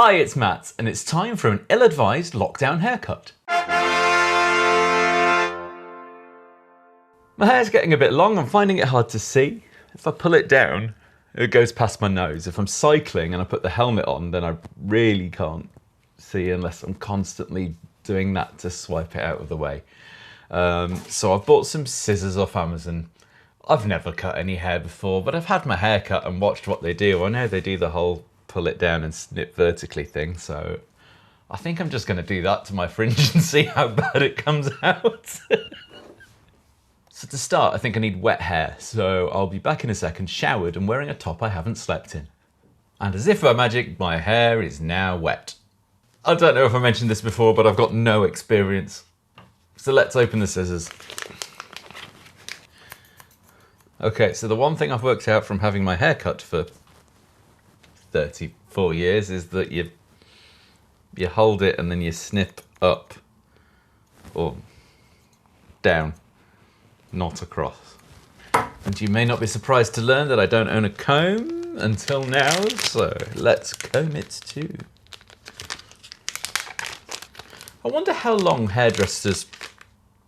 Hi, it's Matt, and it's time for an ill-advised lockdown haircut. My hair's getting a bit long, I'm finding it hard to see. If I pull it down, it goes past my nose. If I'm cycling and I put the helmet on, then I really can't see unless I'm constantly doing that to swipe it out of the way. So I've bought some scissors off Amazon. I've never cut any hair before, but I've had my hair cut and watched what they do. I know they do the whole pull it down and snip vertically thing, so I think I'm just going to do that to my fringe and see how bad it comes out. So to start, I think I need wet hair, so I'll be back in a second, showered and wearing a top I haven't slept in. And as if by magic, my hair is now wet. I don't know if I mentioned this before, but I've got no experience. So let's open the scissors. Okay, so the one thing I've worked out from having my hair cut for 34 years is that you hold it and then you snip up or down, not across. And you may not be surprised to learn that I don't own a comb until now, so let's comb it too. I wonder how long hairdressers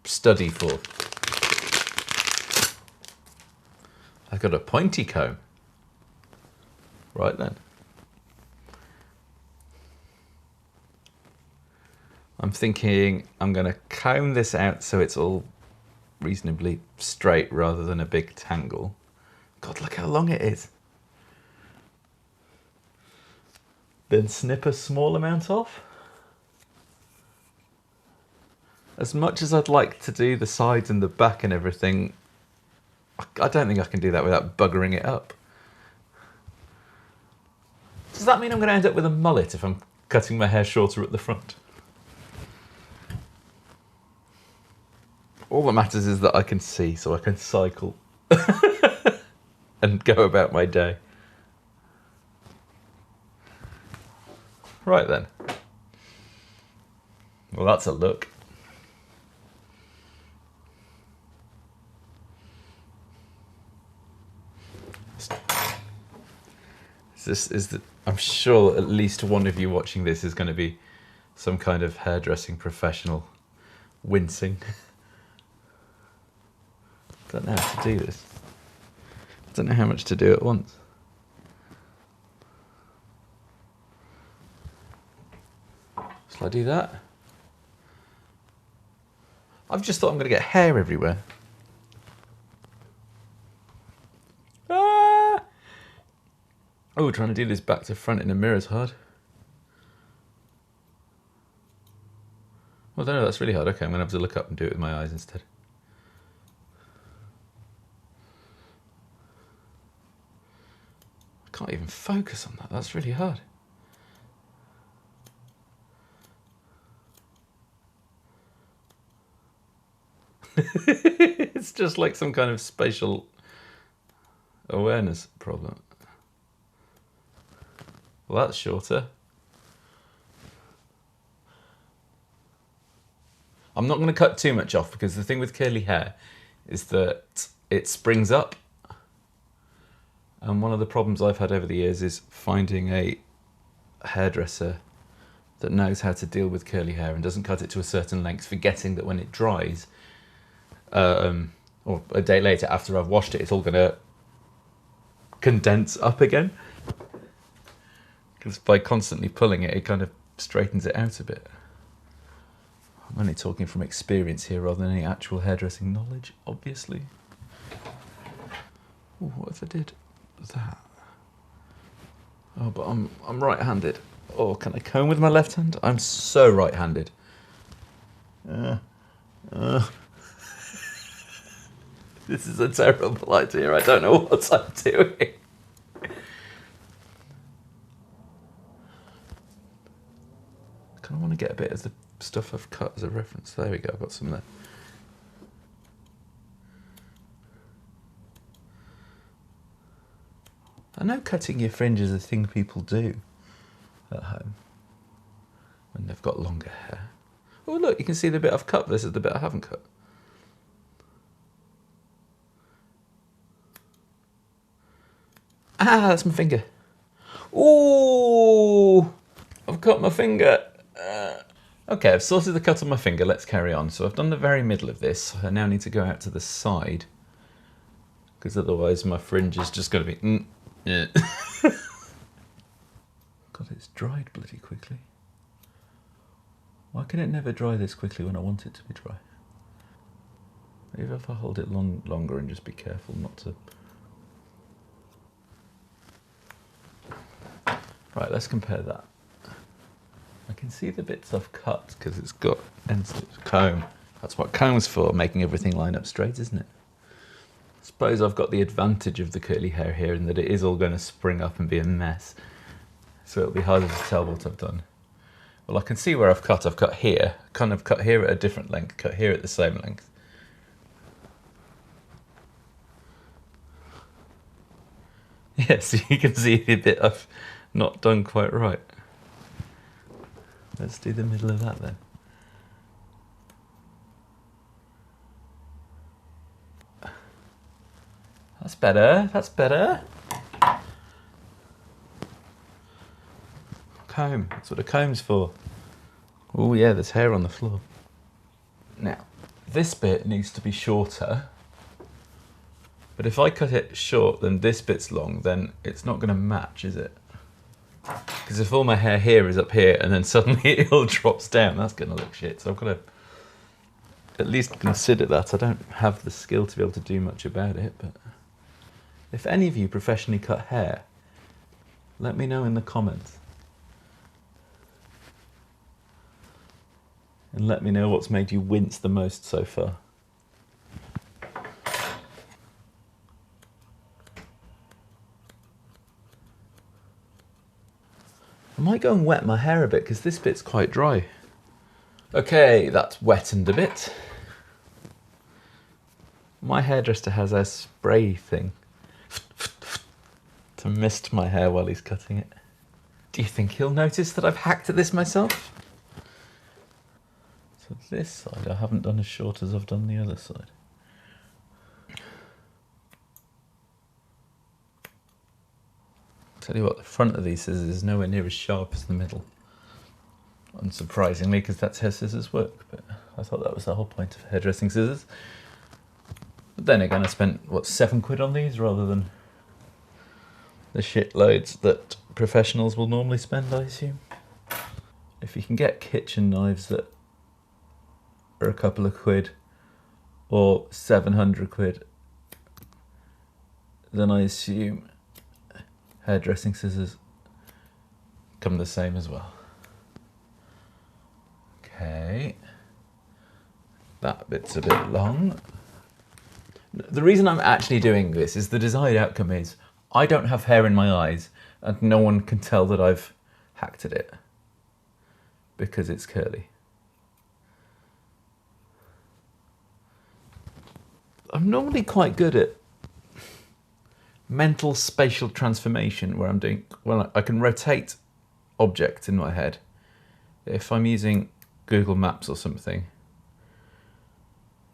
study for. I've got a pointy comb. Right then. I'm thinking I'm going to comb this out so it's all reasonably straight rather than a big tangle. God, look how long it is. Then snip a small amount off. As much as I'd like to do the sides and the back and everything, I don't think I can do that without buggering it up. Does that mean I'm going to end up with a mullet if I'm cutting my hair shorter at the front? All that matters is that I can see, so I can cycle and go about my day. Right then. Well, that's a look. I'm sure at least one of you watching this is going to be some kind of hairdressing professional wincing. I don't know how to do this. I don't know how much to do at once. Shall I do that? I've just thought I'm going to get hair everywhere. Ah! Oh, trying to do this back to front in a mirror is hard. Well, no, that's really hard. Okay, I'm going to have to look up and do it with my eyes instead. I can't even focus on that. That's really hard. It's just like some kind of spatial awareness problem. Well, that's shorter. I'm not going to cut too much off because the thing with curly hair is that it springs up. And one of the problems I've had over the years is finding a hairdresser that knows how to deal with curly hair and doesn't cut it to a certain length, forgetting that when it dries, or a day later after I've washed it, it's all going to condense up again. Because by constantly pulling it, it kind of straightens it out a bit. I'm only talking from experience here rather than any actual hairdressing knowledge, obviously. Ooh, what if I did that? Oh, but I'm right-handed. Oh, can I comb with my left hand? I'm so right-handed. This is a terrible idea. I don't know what I'm doing. I kind of want to get a bit of the stuff I've cut as a reference. There we go, I've got some there. I know cutting your fringe is a thing people do at home when they've got longer hair. Oh look, you can see the bit I've cut. This is the bit I haven't cut. Ah, that's my finger. Ooh! I've cut my finger. Okay, I've sorted the cut on my finger. Let's carry on. So I've done the very middle of this. I now need to go out to the side, because otherwise my fringe is just going to be... yeah. God, it's dried bloody quickly. Why can it never dry this quickly when I want it to be dry? Maybe if I hold it longer and just be careful not to... Right, let's compare that. I can see the bits I've cut because it's got ends to its comb. That's what comb's for, making everything line up straight, isn't it? I suppose I've got the advantage of the curly hair here in that it is all going to spring up and be a mess. So it'll be harder to tell what I've done. Well, I can see where I've cut. I've cut here, kind of cut here at a different length, cut here at the same length. Yes, you can see the bit I've not done quite right. Let's do the middle of that then. That's better, that's better. Comb, that's what a comb's for. Oh yeah, there's hair on the floor. Now, this bit needs to be shorter. But if I cut it short, then this bit's long, then it's not going to match, is it? Because if all my hair here is up here and then suddenly it all drops down, that's going to look shit. So I've got to at least consider that. I don't have the skill to be able to do much about it, but if any of you professionally cut hair, let me know in the comments. And let me know what's made you wince the most so far. I might go and wet my hair a bit because this bit's quite dry. Okay, that's wettened a bit. My hairdresser has a spray thing to mist my hair while he's cutting it. Do you think he'll notice that I've hacked at this myself? So this side I haven't done as short as I've done the other side. Tell you what, the front of these scissors is nowhere near as sharp as the middle. Unsurprisingly, because that's how scissors work, but I thought that was the whole point of hairdressing scissors. But then again, I spent, what, £7 on these rather than the shitloads that professionals will normally spend, I assume. If you can get kitchen knives that are a couple of quid or 700 quid, then I assume hairdressing scissors come the same as well. Okay, that bit's a bit long. The reason I'm actually doing this is the desired outcome is I don't have hair in my eyes and no one can tell that I've hacked at it because it's curly. I'm normally quite good at mental spatial transformation where I'm doing, well, I can rotate objects in my head. If I'm using Google Maps or something,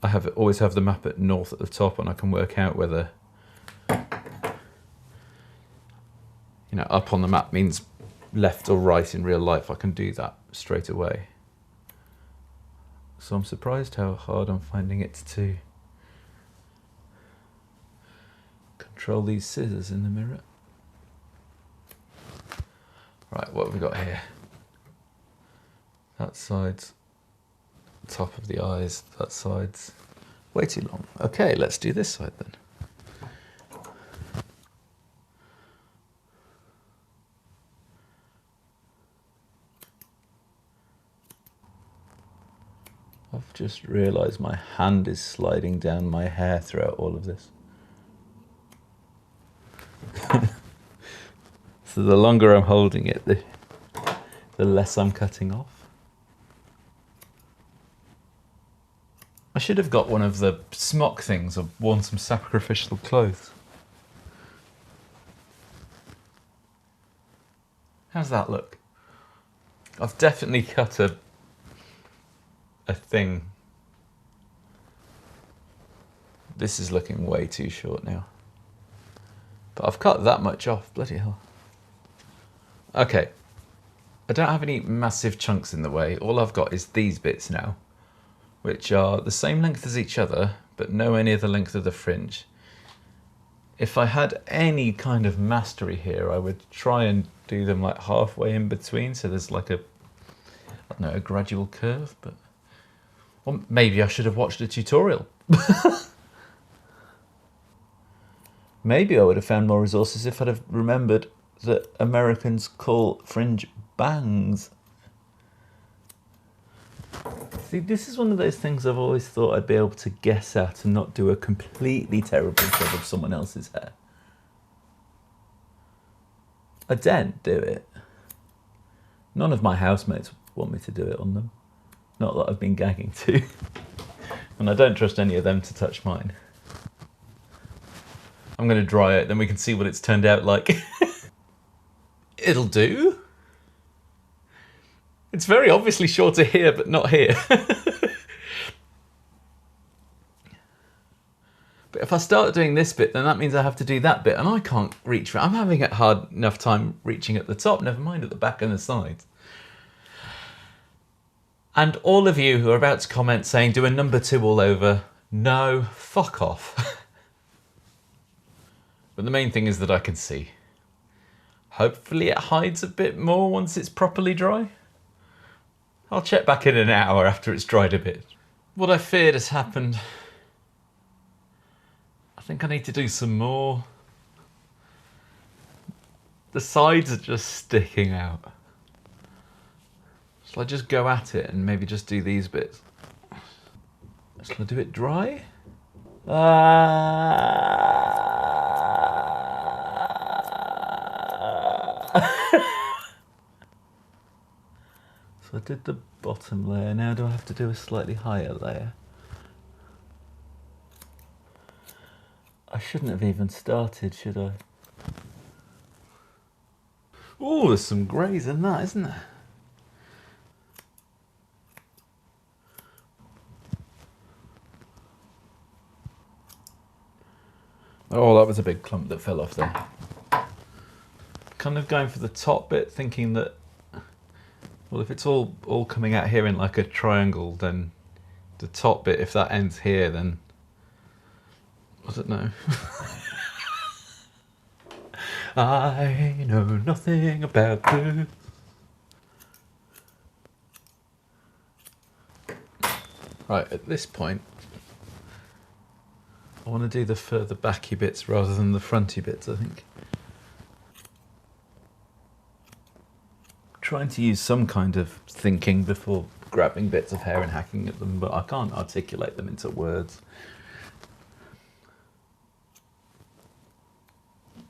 I always have the map at north at the top and I can work out whether, you know, up on the map means left or right in real life. I can do that straight away. So I'm surprised how hard I'm finding it to control these scissors in the mirror. Right, what have we got here? That side's top of the eyes, that side's way too long. Okay, let's do this side then. I've just realised my hand is sliding down my hair throughout all of this. So the longer I'm holding it, the less I'm cutting off. I should have got one of the smock things or worn some sacrificial clothes. How's that look? I've definitely cut a thing. This is looking way too short now. But I've cut that much off, bloody hell. Okay, I don't have any massive chunks in the way. All I've got is these bits now, which are the same length as each other, but nowhere near the length of the fringe. If I had any kind of mastery here, I would try and do them like halfway in between, so there's like a, I don't know, a gradual curve, but... Well, maybe I should have watched a tutorial. Maybe I would have found more resources if I'd have remembered that Americans call fringe bangs. See, this is one of those things I've always thought I'd be able to guess at and not do a completely terrible job of someone else's hair. I daren't do it. None of my housemates want me to do it on them. Not that I've been gagging to. And I don't trust any of them to touch mine. I'm going to dry it, then we can see what it's turned out like. It'll do. It's very obviously shorter here, but not here. But if I start doing this bit, then that means I have to do that bit, and I can't reach. I'm having a hard enough time reaching at the top, never mind at the back and the sides. And all of you who are about to comment saying, do a number 2 all over, no, fuck off. But the main thing is that I can see. Hopefully it hides a bit more once it's properly dry. I'll check back in an hour after it's dried a bit. What I feared has happened. I think I need to do some more. The sides are just sticking out. Shall I just go at it and maybe just do these bits? Shall I do it dry? So I did the bottom layer, now do I have to do a slightly higher layer? I shouldn't have even started, should I? Oh, there's some greys in that, isn't there? Oh, that was a big clump that fell off there. Kind of going for the top bit, thinking that, well, if it's all coming out here in like a triangle, then the top bit, if that ends here, then I don't know. I know nothing about this. Right, at this point, I want to do the further backy bits rather than the fronty bits, I think. Trying to use some kind of thinking before grabbing bits of hair and hacking at them, but I can't articulate them into words.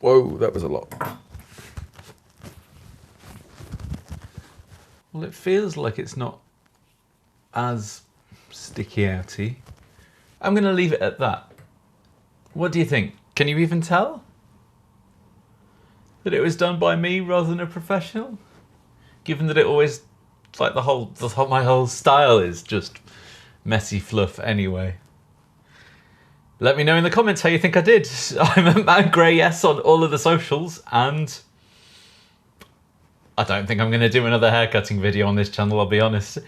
Whoa, that was a lot. Well, it feels like it's not as sticky outy. I'm going to leave it at that. What do you think? Can you even tell that it was done by me rather than a professional? Given that it always, like my whole style is just messy fluff anyway. Let me know in the comments how you think I did. I'm a Mad Grey Yes on all of the socials, and I don't think I'm going to do another haircutting video on this channel, I'll be honest.